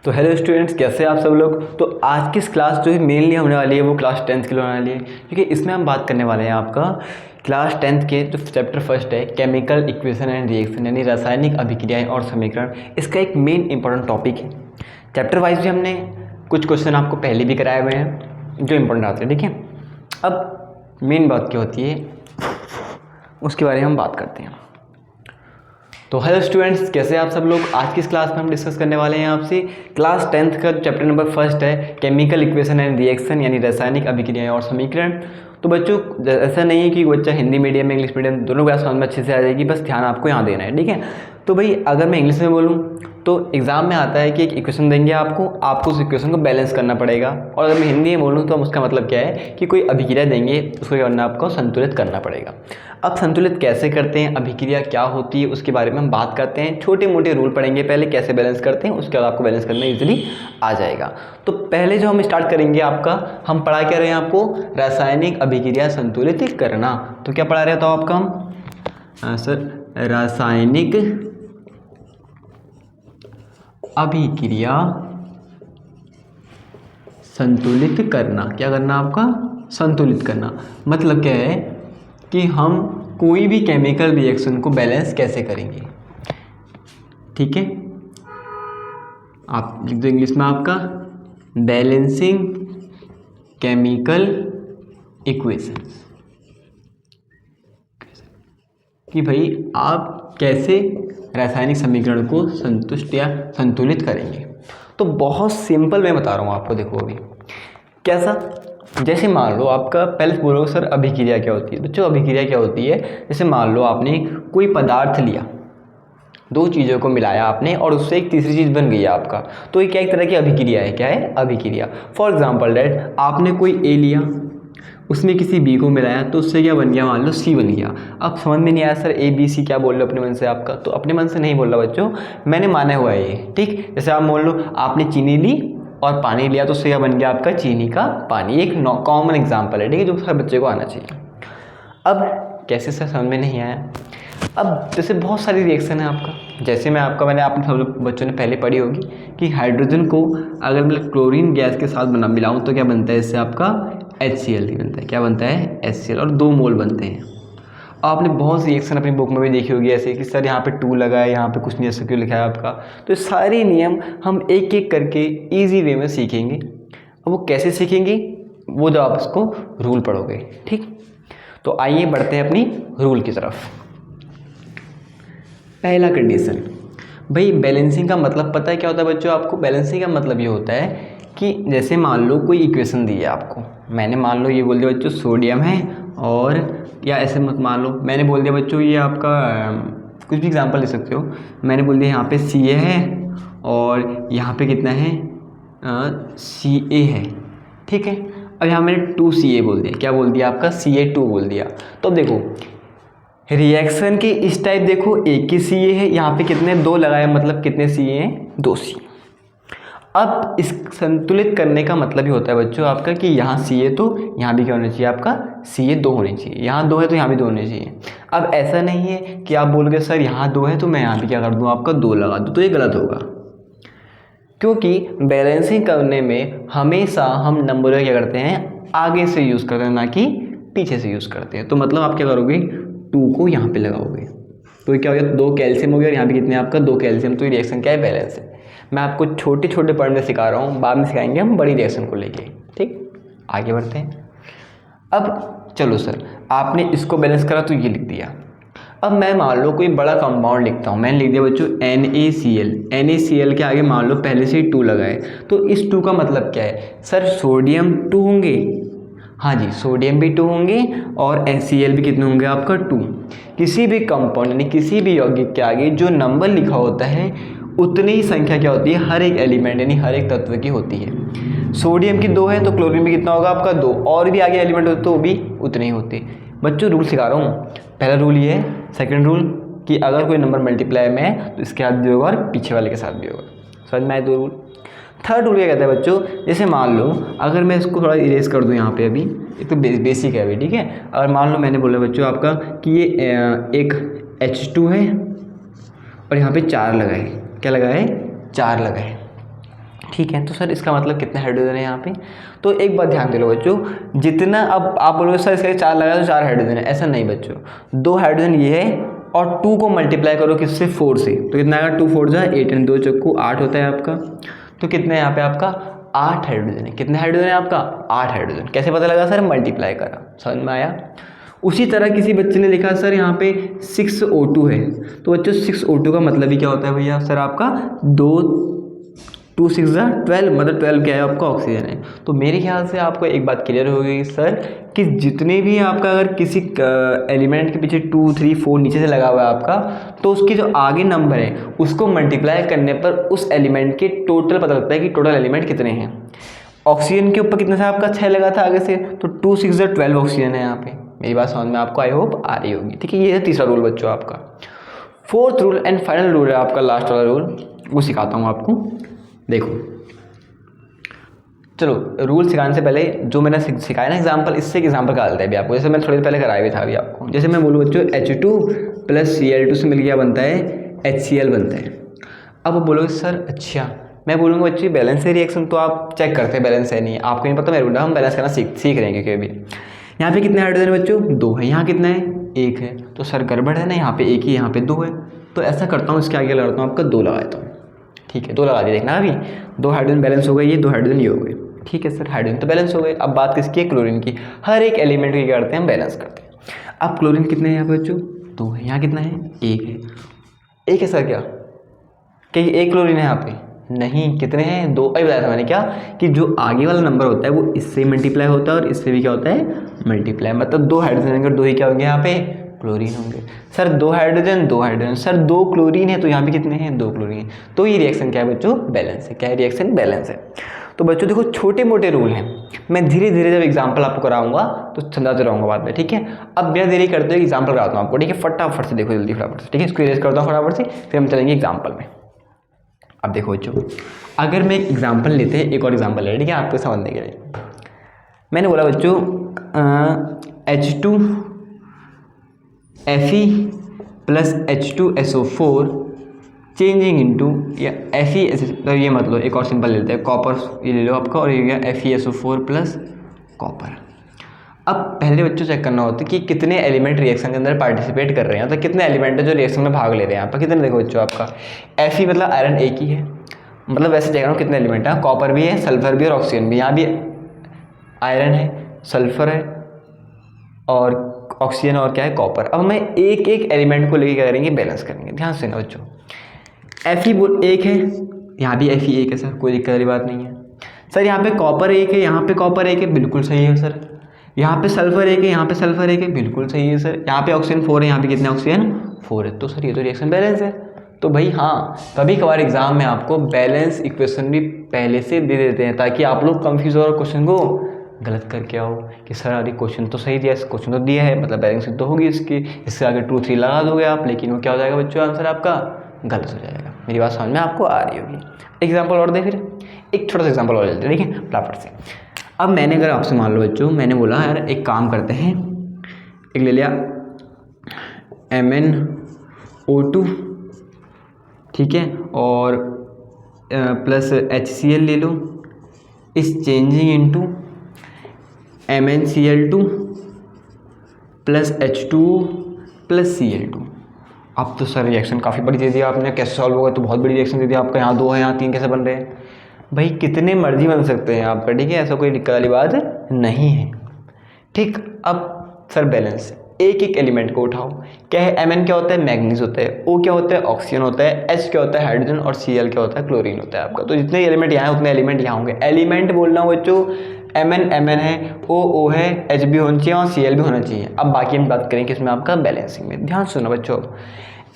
तो hello students, कैसे हैं आप सब लोग। तो आज की क्लास जो है मेनली होने वाली है वो क्लास 10th के लिए होने वाली है, क्योंकि इसमें हम बात करने वाले हैं आपका क्लास 10th के जो चैप्टर फर्स्ट है केमिकल इक्वेशन एंड रिएक्शन, यानी रासायनिक अभिक्रियाएं और समीकरण। इसका एक मेन इंपॉर्टेंट टॉपिक है। चैप्टर वाइज भी हमने कुछ क्वेश्चन आपको पहले भी कराए हुए हैं जो इंपॉर्टेंट आते हैं, ठीक है। अब मेन बात क्या होती है उसके बारे में हम बात करते हैं। तो हेलो स्टूडेंट्स, कैसे हैं आप सब लोग। आज की इस क्लास में हम डिस्कस करने वाले हैं आपसे क्लास 10th का चैप्टर नंबर फर्स्ट है केमिकल इक्वेशन एंड रिएक्शन, यानी रासायनिक अभिक्रियाएं और समीकरण। तो बच्चों ऐसा नहीं है कि बच्चा हिंदी मीडियम में इंग्लिश मीडियम दोनों क्लास समझ में अच्छे से आ जाएगी, बस ध्यान आपको यहाँ देना है, ठीक है। तो भाई अगर मैं इंग्लिश में बोलूँ तो एग्ज़ाम में आता है कि एक इक्वेशन देंगे आपको उस इक्वेशन को बैलेंस करना पड़ेगा। और अगर मैं हिंदी में बोलूँ तो उसका मतलब क्या है कि कोई अभिक्रिया देंगे, उसको क्या करना है, आपको संतुलित करना पड़ेगा। अब संतुलित कैसे करते हैं, अभिक्रिया क्या होती है, उसके बारे में हम बात करते हैं। छोटे मोटे रूल पढ़ेंगे पहले कैसे बैलेंस करते हैं, उसके बाद आपको बैलेंस करना ईजिली आ जाएगा। तो पहले जो हम स्टार्ट करेंगे हम पढ़ा क्या रहे हैं आपको, रासायनिक अभिक्रिया संतुलित करना। तो क्या पढ़ा रहे हो आपका हम सर, रासायनिक अभिक्रिया संतुलित करना। क्या करना आपका, संतुलित करना। मतलब क्या है कि हम कोई भी केमिकल रिएक्शन को बैलेंस कैसे करेंगे, ठीक है। आप लिख दो इंग्लिश में आपका बैलेंसिंग केमिकल इक्वेशंस, कि भाई आप कैसे रासायनिक समीकरण को संतुष्ट या संतुलित करेंगे। तो बहुत सिंपल मैं बता रहा हूँ आपको। देखो अभी कैसा, जैसे मान लो आपका पहले बोलो सर अभिक्रिया क्या होती है। बच्चों अभिक्रिया क्या होती है, जैसे मान लो आपने कोई पदार्थ लिया, दो चीज़ों को मिलाया आपने और उससे एक तीसरी चीज़ बन गई है आपका, तो ये क्या एक तरह की अभिक्रिया है। क्या है, अभिक्रिया। फॉर एग्जाम्पल डैट आपने कोई ए लिया, उसमें किसी बी को मिलाया तो उससे क्या बन गया, मान लो सी बन गया। अब समझ में नहीं आया सर ए बी सी क्या बोल रहे हो अपने मन से आपका, तो अपने मन से नहीं बोल रहा बच्चों, मैंने माना हुआ है ये, ठीक। जैसे आप मान लो आपने चीनी ली और पानी लिया तो उससे क्या बन गया आपका, चीनी का पानी। एक कॉमन एग्जाम्पल है, ठीक है, जो हर बच्चे को आना चाहिए। अब कैसे सर समझ में नहीं आया। अब जैसे बहुत सारी रिएक्शन है आपका, जैसे मैंने आप सब बच्चों ने पहले पढ़ी होगी कि हाइड्रोजन को अगर मैं क्लोरीन गैस के साथ मिलाऊं तो क्या बनता है, इससे आपका HCl बनता है। क्या बनता है, HCl, और 2 मोल बनते हैं। आपने बहुत सी रिएक्शन अपनी बुक में भी देखी होगी ऐसे कि सर यहाँ पे 2 लगा है, यहाँ पे कुछ नहीं, ऐसा क्यों लिखा है आपका। तो ये सारे नियम हम एक एक करके ईजी वे में सीखेंगे। अब वो कैसे सीखेंगे, वो जब आप उसको रूल पढ़ोगे, ठीक। तो आइए बढ़ते हैं अपनी रूल की तरफ। पहला कंडीशन, भाई बैलेंसिंग का मतलब पता है क्या होता है बच्चों आपको। बैलेंसिंग का मतलब ये होता है कि जैसे मान लो कोई इक्वेशन दी है आपको, मैंने मान लो ये बोल दिया बच्चों सोडियम है, और या ऐसे मत मान लो, मैंने बोल दिया बच्चों ये आपका कुछ भी एग्जांपल ले सकते हो। मैंने बोल दिया यहाँ पे Ca है और यहाँ पे कितना है, Ca है, ठीक है। अब यहाँ मैंने 2Ca बोल दिया, क्या बोल दिया आपका, Ca2 बोल दिया। तो अब देखो रिएक्शन की इस टाइप, देखो एक ही Ca है, यहाँ पे कितने 2 लगाए, मतलब कितने Ca हैं, 2 Ca। अब इस संतुलित करने का मतलब ही होता है बच्चों आपका कि यहाँ Ca तो यहाँ भी क्या होना चाहिए आपका, Ca2 होनी चाहिए। यहाँ 2 है तो यहाँ भी 2 होने चाहिए। अब ऐसा नहीं है कि आप बोलोगे सर यहाँ 2 है तो मैं यहाँ भी क्या कर दूँ, आपका 2 लगा दूँ, तो ये गलत होगा। क्योंकि बैलेंसिंग करने में हमेशा हम नंबर क्या करते हैं, आगे से यूज़ करते हैं, ना कि पीछे से यूज़ करते हैं। तो मतलब आप क्या करोगे, 2 को यहाँ पे लगाओगे तो ये क्या हो गया, 2 कैल्शियम हो गया, और यहाँ पे कितने आपका 2 कैल्शियम। तो ये रिएक्शन क्या है, बैलेंस है। मैं आपको छोटे छोटे पॉइंट में सिखा रहा हूँ, बाद में सिखाएंगे हम बड़ी रिएक्शन को लेके, ठीक। आगे बढ़ते हैं। अब चलो सर आपने इसको बैलेंस करा तो ये लिख दिया। अब मैं मान लो कोई बड़ा कंपाउंड लिखता हूँ, मैंने लिख दिया बच्चों NaCl। NaCl के आगे मान लो पहले से ही 2 लगाए, तो इस 2 का मतलब क्या है, सर सोडियम 2 होंगे, हाँ जी सोडियम भी 2 होंगे और Cl भी कितने होंगे आपका 2। किसी भी कंपाउंड यानी किसी भी यौगिक के आगे जो नंबर लिखा होता है उतनी ही संख्या क्या होती है, हर एक एलिमेंट यानी हर एक तत्व की होती है। सोडियम की 2 है तो क्लोरीन भी कितना होगा आपका 2, और भी आगे एलिमेंट होते तो वो भी उतने ही होते। बच्चों रूल सिखा रहा हूँ। पहला रूल ये है, सेकंड रूल कि अगर कोई नंबर मल्टीप्लाई में है तो इसके साथ भी होगा और पीछे वाले के साथ भी होगा। समझ में आए 2 रूल। थर्ड रूल क्या कहता है बच्चों, जैसे मान लो अगर मैं इसको थोड़ा इरेज कर दूँ यहाँ पे, अभी एक तो बेसिक है अभी, ठीक है। अगर मान लो मैंने बोला बच्चों आपका कि ये एक H2 है और यहाँ पे 4 लगाए, क्या लगाए, 4 लगाए। ठीक है। तो सर इसका मतलब कितने हाइड्रोजन है यहाँ पे? तो एक बात ध्यान दे लो बच्चों, जितना अब आप बोलोगे सर इसके 4 लगा तो 4 हाइड्रोजन है, ऐसा नहीं बच्चों, 2 हाइड्रोजन ये है और 2 को मल्टीप्लाई करो किससे? 4 से, तो कितना आएगा? 2 4 जा 8 एंड 2 चक्कू 8 होता है आपका। तो कितने यहाँ पे आपका 8 हाइड्रोजन है। कितने हाइड्रोजन है आपका? 8 हाइड्रोजन। कैसे पता लगा सर? मल्टीप्लाई करा। समझ में आया? उसी तरह किसी बच्चे ने लिखा सर यहाँ पे 6O2 है, तो बच्चों 6O2 का मतलब ही क्या होता है भैया? सर आपका 2 6 12, मतलब 12 क्या है आपका? ऑक्सीजन है। तो मेरे ख्याल से आपको एक बात क्लियर हो गई सर कि जितने भी आपका अगर किसी एलिमेंट के पीछे 2 3 4 नीचे से लगा हुआ है आपका, तो उसके जो आगे नंबर है उसको मल्टीप्लाई करने पर उस एलिमेंट के टोटल पता लगता है कि टोटल एलिमेंट कितने हैं। ऑक्सीजन के ऊपर कितने से आपका 6 लगा था आगे से, तो 2 6 12 ऑक्सीजन है यहाँ पे। मेरी बात समझ में आपको आई होप आ रही होगी। ठीक है, ये है तीसरा रूल बच्चों आपका। Fourth rule and final rule है आपका, लास्ट वाला रूल, वो सिखाता हूँ आपको। देखो चलो, रूल सिखाने से पहले जो मैंने सिखाया ना एग्जाम्पल, इससे एक एग्जाम्पल करा देते हैं अभी आपको। जैसे मैंने थोड़ी देर पहले कराया भी था अभी आपको। जैसे मैं बोलूँ बच्चों H2 + Cl2 से मिल गया बनता है HCl बनता है। अब वो बोलोगे सर अच्छा, मैं बोलूँगा बच्चों बैलेंस है रिएक्शन, तो आप चेक करते हैं बैलेंस है नहीं, आपको नहीं पता, मेरे बोला हम बैलेंस करना सीख रहे हैं। क्योंकि अभी यहाँ पे कितने हाइड्रोजन है बच्चों? 2 है। यहाँ कितना है? 1 है। तो सर गड़बड़ है ना, यहाँ पे 1 ही, यहाँ पे 2 है। तो ऐसा करता हूँ, इसके आगे लगाता हूँ आपका 2 लगा देता हूँ। ठीक है, 2 लगा दिए। देखना अभी 2 हाइड्रोजन बैलेंस हो गए, ये 2 हाइड्रोजन ये हो गए। ठीक है सर, हाइड्रोजन तो बैलेंस हो गए। अब बात किसकी है? क्लोरीन की। हर एक एलिमेंट की क्या करते हैं हम? बैलेंस करते हैं। अब क्लोरीन कितने हैं यहाँ पे बच्चों? 2 है। यहाँ कितना है? 1 है। 1 है सर क्या? कि 1 क्लोरीन है यहाँ पे? नहीं, कितने हैं? 2। अभी बताया था मैंने क्या कि जो आगे वाला नंबर होता है वो इससे मल्टीप्लाई होता है और इससे भी क्या होता है? मल्टीप्लाई। मतलब 2 हाइड्रोजन होंगे और 2 ही क्या होंगे यहाँ पे? क्लोरीन होंगे। Sir 2 hydrogen 2 hydrogen, sir 2 chlorine है, तो यहाँ पे कितने हैं? 2 क्लोरीन। तो ये रिएक्शन क्या है बच्चों? बैलेंस है। क्या है? रिएक्शन बैलेंस है। तो बच्चों देखो, छोटे मोटे रूल हैं, मैं धीरे धीरे जब एग्जाम्पल आपको कराऊंगा तो समझाते रहूँगा बाद में। ठीक है, अब बिना देरी करते हुए एग्जाम्पल कराता हूँ आपको। ठीक है, फटाफट से देखो, जल्दी फटाफट से। ठीक है, इसको इरेज करता हूँ फटाफट से, फिर हम चलेंगे एग्जाम्पल में। अब देखो बच्चों, अगर मैं एक एग्जाम्पल लेते हैं, एक और एग्जाम्पल ले, ठीक है, आपको समझने के लिए। मैंने बोला बच्चों H2 Fe + H2SO4 changing into, या Fe, तो ये मतलब एक और सिंपल ले लेते हैं, कॉपर ये ले लो आपका, और ये गया FeSO4 + कॉपर। अब पहले बच्चों चेक करना होता है कि कितने एलिमेंट रिएक्शन के अंदर पार्टिसिपेट कर रहे हैं, तो कितने एलिमेंट है जो रिएक्शन में भाग ले रहे हैं यहाँ पर। कितने देखो बच्चों, आपका Fe मतलब आयरन एक ही है, मतलब वैसे चेक करो कितने एलिमेंट है। कॉपर भी है, सल्फर भी और ऑक्सीजन भी। यहाँ भी आयरन है, सल्फर है और ऑक्सीजन और क्या है? कॉपर। अब मैं एक एक एलिमेंट को लेके क्या करेंगे? बैलेंस करेंगे। ध्यान से ना बच्चों, Fe 1 है, यहाँ भी Fe 1 है सर, कोई दिक्कत वाली बात नहीं है। सर यहाँ पे कॉपर 1 है, यहाँ पे कॉपर 1 है, बिल्कुल सही है सर। यहाँ पे सल्फर 1 है, यहाँ पे सल्फर 1 है, बिल्कुल सही है सर। यहाँ पे ऑक्सीजन 4 है, यहाँ पे कितने ऑक्सीजन? 4 है। तो सर ये तो रिएक्शन बैलेंस है। तो भाई हाँ, कभी कभार एग्जाम में आपको बैलेंस इक्वेशन भी पहले से दे देते हैं ताकि आप लोग कंफ्यूज और क्वेश्चन को गलत करके आओ कि सर अरे क्वेश्चन तो सही दिया, क्वेश्चन तो दिया है, मतलब बैलेंस तो होगी इसकी, इससे आगे 2 3 लगा दोगे आप, लेकिन वो क्या हो जाएगा बच्चों? आंसर आपका गलत हो जाएगा। मेरी बात समझ में आपको आ रही होगी। एग्जाम्पल और दे, फिर एक छोटा सा एग्जाम्पल और लेते हैं। ठीक है, फटाफट से। अब मैंने अगर आपसे मान लो बच्चों, मैंने बोला यार एक काम करते हैं, एक ले लिया MnO2, ठीक है, और प्लस HCl ले लो, इस changing into MnCl2 + H2O + Cl2। अब तो सर रिएक्शन काफ़ी बड़ी दे दिया आपने, कैसे सॉल्व होगा? तो बहुत बड़ी रिएक्शन दे दिया आपका। यहाँ 2 है, यहाँ 3 कैसे बन रहे हैं? भाई कितने मर्जी बन सकते हैं आपका। ठीक है, ऐसा कोई दिक्कत वाली बात नहीं है। ठीक, अब सर बैलेंस, एक एक एलिमेंट को उठाओ। क्या है? Mn क्या होता है? मैग्नीज होता है। O क्या होता है? ऑक्सीजन होता है। H क्या होता है? हाइड्रोजन। और Cl क्या होता है? क्लोरीन होता है आपका। तो जितने एलिमेंट यहाँ है उतने एलिमेंट यहाँ होंगे। एलिमेंट बोल रहा हूँ बच्चों, Mn है, O है, H भी होना चाहिए और Cl भी होना चाहिए। अब बाकी हम बात करें किसमें? आपका बैलेंसिंग में। ध्यान सुनो बच्चों,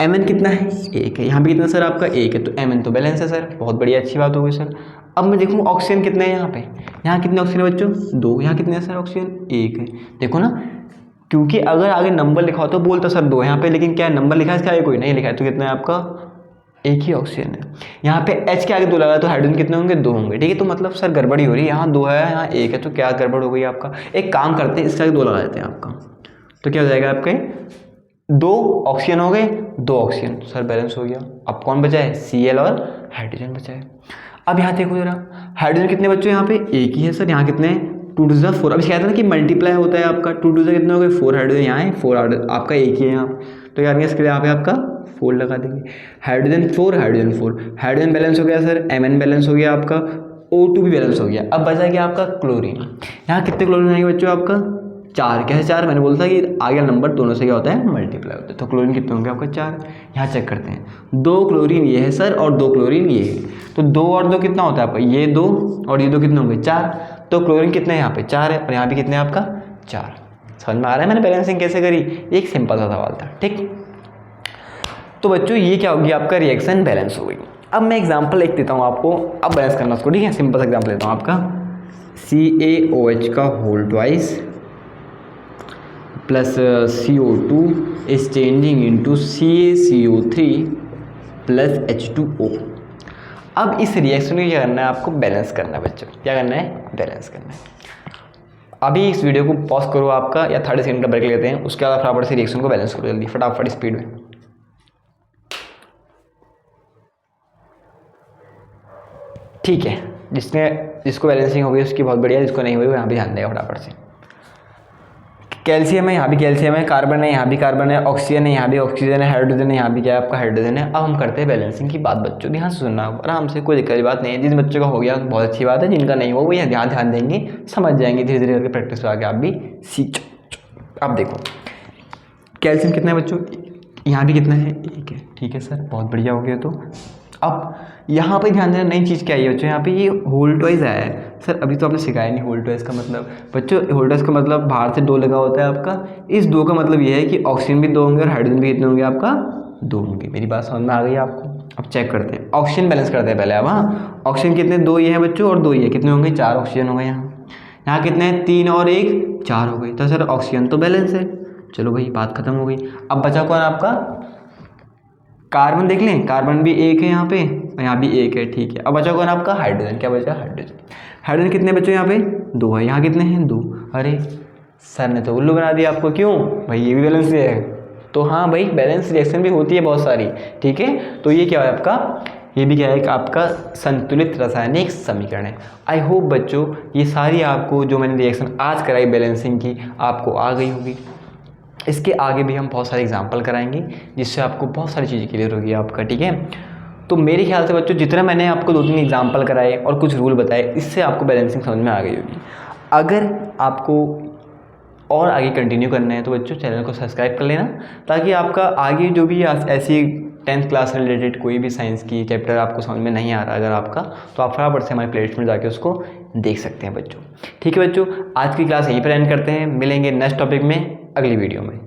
Mn कितना है? 1 है। यहाँ पे कितना सर? आपका 1 है, तो Mn तो बैलेंस है सर, बहुत बढ़िया, अच्छी बात हो गई सर। अब मैं देखूँ ऑक्सीजन कितने हैं यहाँ पे। यहाँ कितने ऑक्सीजन है बच्चों? 2। यहाँ कितने हैं सर ऑक्सीजन? 1 है। देखो ना, क्योंकि अगर आगे नंबर लिखा हो तो बोलता सर 2 यहाँ पे, लेकिन क्या नंबर लिखा है इसके आगे? कोई नहीं लिखा है, तो कितना है आपका? 1 ही ऑक्सीजन है। यहाँ पे H के आगे 2 लगा, तो हाइड्रोजन कितने होंगे? 2 होंगे। ठीक है, तो मतलब सर गड़बड़ी हो रही है, यहाँ 2 है, यहाँ 1 है, तो क्या गड़बड़ हो गई आपका? एक काम करते हैं, इसके आगे 2 लगा देते हैं आपका, तो क्या हो जाएगा आपके? 2 ऑक्सीजन हो गए, 2 ऑक्सीजन, सर बैलेंस हो गया। अब कौन बचा है? Cl और हाइड्रोजन बचा है। अब यहाँ देखो जरा, हाइड्रोजन कितने बच्चों यहाँ पे, एक ही है सर। यहाँ कितने हैं, 2 2 जा 4। अब कहते हैं ना कि मल्टीप्लाई होता है आपका, 2 2 जा कितने हो गए 4 हाइड्रोजन यहाँ है, 4 हाइड्रोजन आपका एक ही है यहाँ, तो क्या करेंगे इसके लिए यहाँ पे आपका 4 लगा देंगे। हाइड्रोजन 4 हाइड्रोजन 4, हाइड्रोजन बैलेंस हो गया सर, Mn बैलेंस हो गया आपका, O2 भी बैलेंस हो गया। अब बचा गया आपका क्लोरीन। यहाँ कितने क्लोरीन आएंगे बच्चों आपका 4। कैसे 4, मैंने बोला था कि आगे नंबर दोनों से क्या होता है मल्टीप्लाई होता है, तो क्लोरीन कितने होंगे आपका 4। यहाँ चेक करते हैं, 2 क्लोरीन ये है सर और 2 क्लोरीन ये है, तो 2 और 2 कितना होता है आपका, ये 2 और ये 2 कितने होंगे 4, तो क्लोरीन कितने हैं यहाँ पे 4 है और यहाँ भी कितने हैं आपका 4। समझ में आ रहा है मैंने बैलेंसिंग कैसे करी, एक सिंपल सा सवाल था, ठीक। तो बच्चों ये क्या होगी आपका रिएक्शन बैलेंस हो गई। अब मैं एग्जांपल एक देता हूँ आपको, अब बैलेंस करना उसको, ठीक है। सिंपल सा एग्जांपल देता हूँ आपका, CaOH का whole twice plus CO2 is changing into CaCO3 plus H2O। अब इस रिएक्शन को क्या करना है आपको, बैलेंस करना है बच्चों, क्या करना है बैलेंस करना है। अभी इस वीडियो को पॉज करो आपका, या 30 सेकंड का ब्रेक लेते हैं, उसके बाद फटाफट से रिएक्शन को बैलेंस करो जल्दी फटाफट स्पीड में। ठीक है, जिसको बैलेंसिंग हो गई उसकी बहुत बढ़िया, जिसको नहीं हुई वो यहाँ भी ध्यान देगा फटाफट से। कैल्शियम है, यहाँ भी कैल्शियम है, कार्बन है, यहाँ भी कार्बन है, ऑक्सीजन है, यहाँ भी ऑक्सीजन है, हाइड्रोजन है, यहाँ भी क्या है आपका हाइड्रोजन है। अब हम करते हैं बैलेंसिंग की बात बच्चों, ध्यान से सुनना आराम से, कोई दिक्कत की बात नहीं है। जिन बच्चों का हो गया बहुत अच्छी बात है, जिनका नहीं हुआ वो यहाँ ध्यान देंगे, समझ जाएंगे धीरे धीरे करके, प्रैक्टिस आगे आप भी सीख। अब देखो कैल्शियम कितना है बच्चों, यहाँ भी कितना है, एक है, ठीक है सर, बहुत बढ़िया हो गया। तो अब यहाँ पे ध्यान देना, नई चीज़ क्या है बच्चों, यहाँ पे ये होल ट्वाइस आया है सर, अभी तो आपने सिखाया नहीं होल ट्वाइस का मतलब। बच्चों होल ट्वाइस का मतलब बाहर से 2 लगा होता है आपका, इस 2 का मतलब ये है कि ऑक्सीजन भी 2 होंगे और हाइड्रोजन भी कितने होंगे आपका 2 होंगे। मेरी बात समझ में आ गई आपको। अब चेक करते हैं, ऑक्सीजन बैलेंस करते हैं पहले। अब हाँ, ऑक्सीजन कितने 2 ये हैं बच्चों और 2 ये, कितने होंगे 4 ऑक्सीजन हो गए। यहाँ कितने हैं 3 और 1 4 हो गए, तो सर ऑक्सीजन तो बैलेंस है। चलो भाई बात खत्म हो गई। अब बचा कौन आपका, कार्बन देख लें, कार्बन भी 1 है यहाँ पे और यहाँ भी 1 है, ठीक है। अब बचा कौन आपका हाइड्रोजन, क्या बचा हाइड्रोजन। हाइड्रोजन कितने बच्चों यहाँ पे 2 है, यहाँ कितने हैं 2। अरे सर ने तो उल्लू बना दिया आपको, क्यों भाई ये भी बैलेंस है। तो हाँ भाई बैलेंस रिएक्शन भी होती है बहुत सारी, ठीक है। तो ये क्या है आपका, ये भी क्या है आपका संतुलित रासायनिक समीकरण है। आई होप बच्चों ये सारी आपको जो मैंने रिएक्शन आज कराई बैलेंसिंग की आपको आ गई होगी। इसके आगे भी हम बहुत सारे एग्जाम्पल कराएंगे जिससे आपको बहुत सारी चीज़ें क्लियर होगी आपका, ठीक है। तो मेरे ख्याल से बच्चों जितना मैंने आपको 2-3 एग्जाम्पल कराए और कुछ रूल बताए, इससे आपको बैलेंसिंग समझ में आ गई होगी। अगर आपको और आगे कंटिन्यू करना है तो बच्चों चैनल को सब्सक्राइब कर लेना, ताकि आपका आगे जो भी ऐसी 10th क्लास से रिलेटेड कोई भी साइंस की चैप्टर आपको समझ में नहीं आ रहा अगर आपका, तो आप फटाफट से हमारे प्लेलिस्ट में जाके उसको देख सकते हैं बच्चों। ठीक है बच्चों, आज की क्लास यहीं पर एंड करते हैं, मिलेंगे नेक्स्ट टॉपिक में अगली वीडियो में।